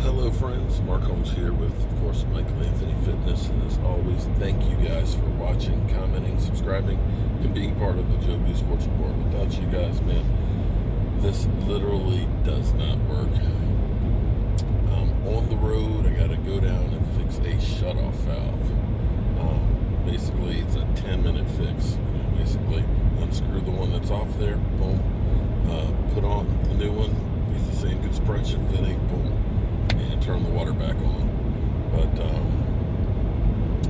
Hello friends, Mark Holmes here with, of course, Michael Anthony Fitness, and as always, thank you guys for watching, commenting, subscribing, and being part of the Joe B Sports Report. Without you guys, man, this literally does not work. On the road, I gotta go down and fix a shutoff valve. Basically, it's a 10-minute fix. Basically, unscrew the one that's off there, boom, put on the new one, use the same compression fitting, boom, and turn the water back on. But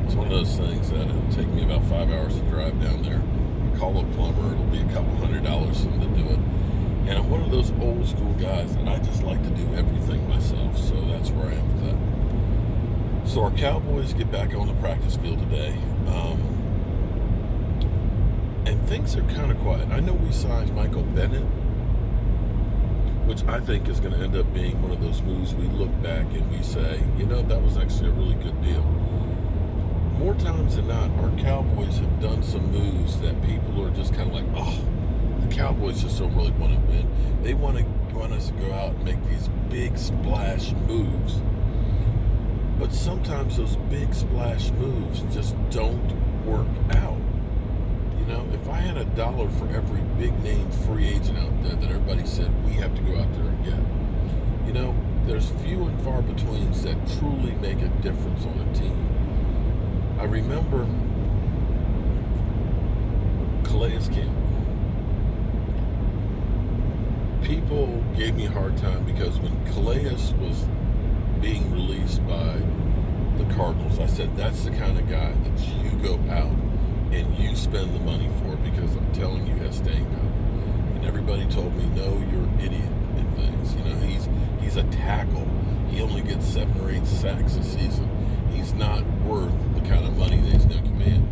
it's one of those things that it'll take me about 5 hours to drive down there. I call a plumber, it'll be a couple $100 for them to do it. And I'm one of those old school guys that I just like to do everything myself, so that's where I am with that. So our Cowboys get back on the practice field today, and things are kind of quiet. I know we signed Michael Bennett, which I think is going to end up being one of those moves we look back and we say, that was actually a really good deal. More times than not, our Cowboys have done some moves that people are just kind of like, oh, the Cowboys just don't really want to win. They want us to go out and make these big splash moves. But sometimes those big splash moves just don't work out. If I had $1 for every big name free agent out there that everybody said we have to go out there and get, there's few and far betweens that truly make a difference on a team. I remember Calais Campbell. People gave me a hard time because when Calais was being released by the Cardinals, I said that's the kind of guy that you go out and you spend the money for, because I'm telling you, he has staying power. And everybody told me, no, you're an idiot and things. He's a tackle. He only gets 7 or 8 sacks a season. He's not worth the kind of money that he's going to command.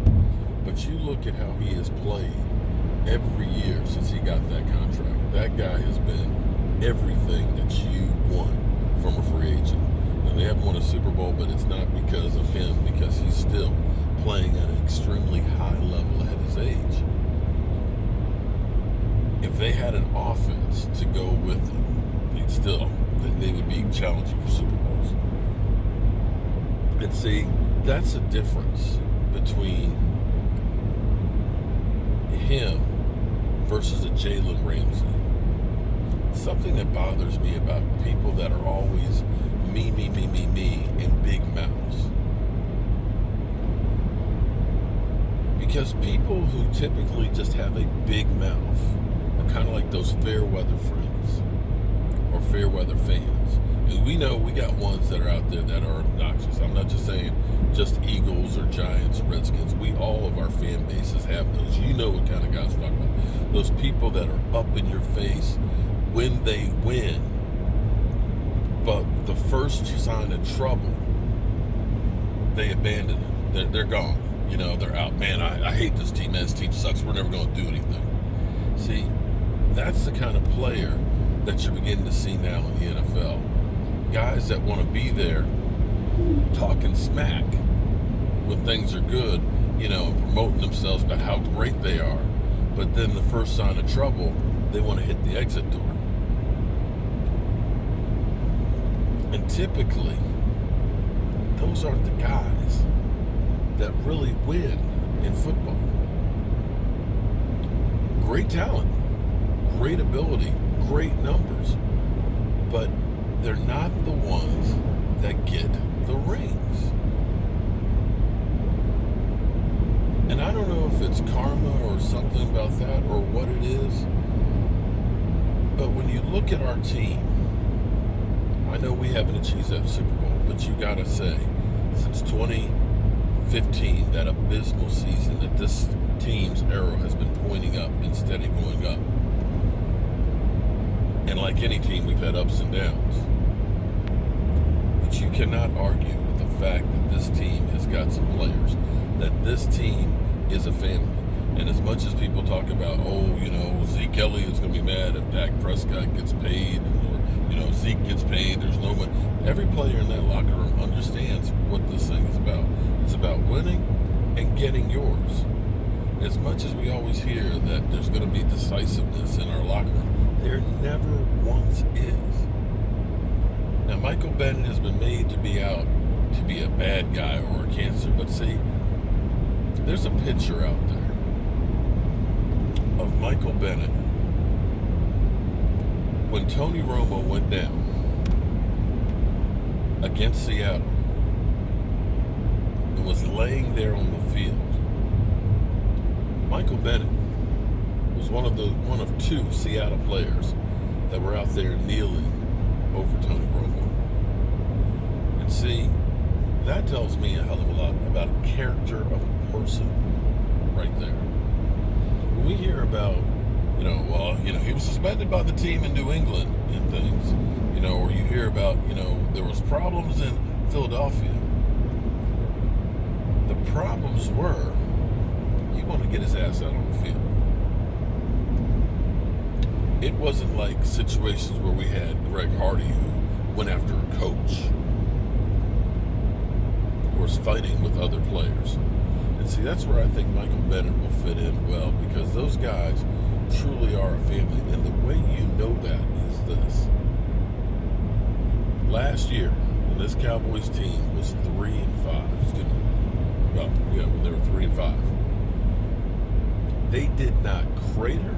But you look at how he has played every year since he got that contract. That guy has been everything that you want from a free agent. Now, they haven't won a Super Bowl, but it's not because of him, because he's still playing at an extremely high level at his age. If they had an offense to go with him, they would be challenging for Super Bowls. And see, that's the difference between him versus a Jalen Ramsey. Something that bothers me about people that are always me, and big mouths. Because people who typically just have a big mouth are kind of like those fair weather friends or fair weather fans. And we know we got ones that are out there that are obnoxious. I'm not just saying just Eagles or Giants or Redskins. All of our fan bases have those. You know what kind of guys we're talking about. Those people that are up in your face when they win, but the first sign of trouble, they abandon it. They're gone. They're out. Man, I hate this team. Man, this team sucks. We're never going to do anything. See, that's the kind of player that you're beginning to see now in the NFL. Guys that want to be there talking smack when things are good, and promoting themselves about how great they are. But then the first sign of trouble, they want to hit the exit door. And typically, those aren't the guys that really win in football. Great talent, great ability, great numbers, but they're not the ones that get the rings. And I don't know if it's karma or something about that or what it is, but when you look at our team, I know we haven't achieved that Super Bowl, but you gotta say, since 2015, that abysmal season, that this team's arrow has been pointing up instead of going up. And like any team, we've had ups and downs. But you cannot argue with the fact that this team has got some players, that this team is a family. And as much as people talk about, Zeke Elliott's going to be mad if Dak Prescott gets paid, or, Zeke gets paid, there's no money. Every player in that locker room understands what this thing is about. It's about winning and getting yours. As much as we always hear that there's going to be decisiveness in our locker room, there never once is. Now, Now, Michael Bennett has been made to be out to be a bad guy or a cancer, but see, there's a picture out there of Michael Bennett when Tony Romo went down against Seattle and was laying there on the field. Michael Bennett was one of two Seattle players that were out there kneeling over Tony Romo. And see, that tells me a hell of a lot about a character of a person right there. When we hear about, he was suspended by the team in New England and things, or you hear about, there was problems in Philadelphia. The problems were, he wanted to get his ass out on the field. It wasn't like situations where we had Greg Hardy who went after a coach or was fighting with other players. And see, that's where I think Michael Bennett will fit in well, because those guys truly are a family. And the way you know that is this. Last year, when this Cowboys team was 3-5, when they were 3-5, they did not crater,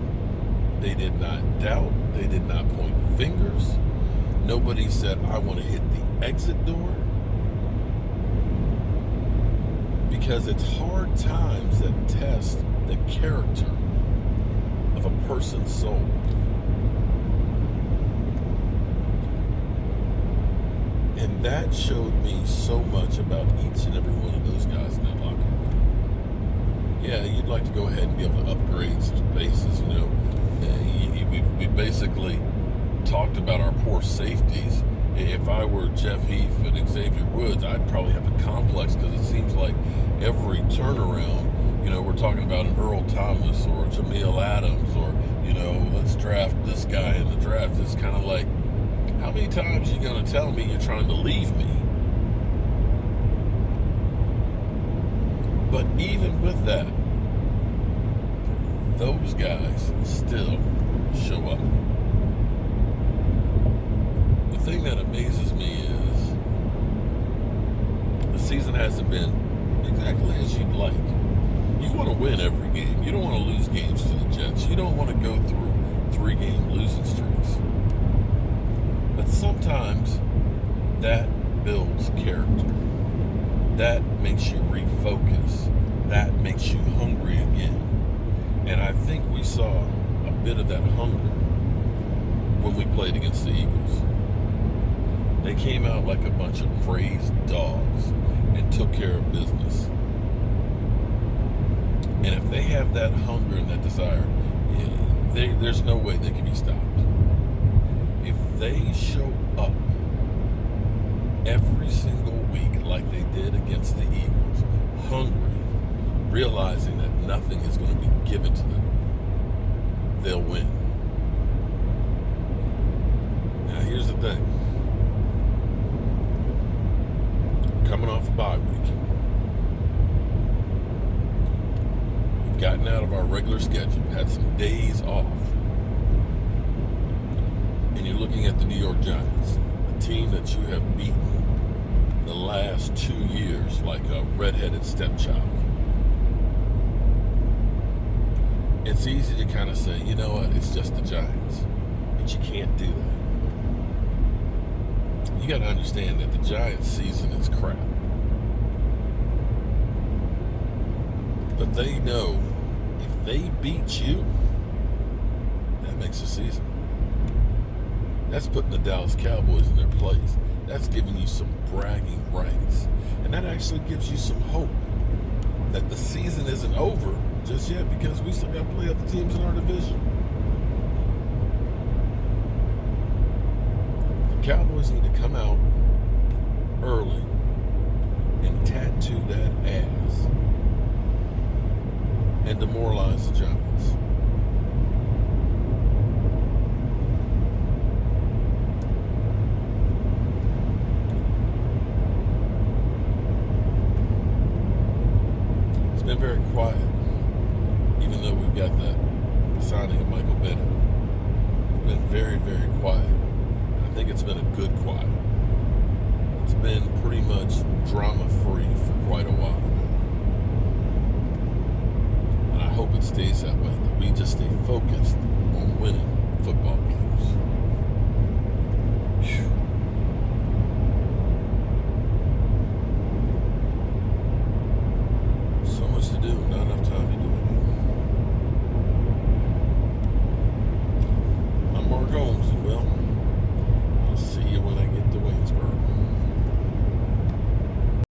they did not doubt, they did not point fingers. Nobody said, I want to hit the exit door. Because it's hard times that test the character of a person's soul. And that showed me so much about each and every one of those guys in that locker room. Yeah, you'd like to go ahead and be able to upgrade some spaces, We basically talked about our poor safeties. If I were Jeff Heath and Xavier Woods, I'd probably have a complex, because it seems like every turnaround, we're talking about an Earl Thomas or a Jameel Adams or, let's draft this guy in the draft. It's kind of like, how many times are you going to tell me you're trying to leave me? But even with that, those guys still show up. The thing that amazes me is the season hasn't been exactly as you'd like. You want to win every game. You don't want to lose games to the Jets. You don't want to go through 3-game losing streaks. But sometimes that builds character. That makes you refocus. That makes you hungry again. And I think we saw a bit of that hunger when we played against the Eagles. They came out like a bunch of crazed dogs and took care of business. And if they have that hunger and that desire, there's no way they can be stopped. If they show up every single week like they did against the Eagles, hungry, realizing that nothing is going to be given to them, they'll win. Now here's the thing. Coming off a bye week. We've gotten out of our regular schedule, had some days off. And you're looking at the New York Giants, a team that you have beaten the last 2 years like a redheaded stepchild. It's easy to kind of say, you know what, it's just the Giants. But you can't do that. You got to understand that the Giants season is crap. But they know if they beat you, that makes a season. That's putting the Dallas Cowboys in their place. That's giving you some bragging rights. And that actually gives you some hope that the season isn't over just yet, because we still got to play other teams in our division. The Cowboys need to come out early and tattoo that ass and demoralize the Giants. It's been very quiet, even though we've got that signing of Michael Bennett. It's been very, very quiet. I think it's been a good quiet. it's been pretty much drama-free for quite a while now. And I hope it stays that way, that we just stay focused on winning football games. Whew.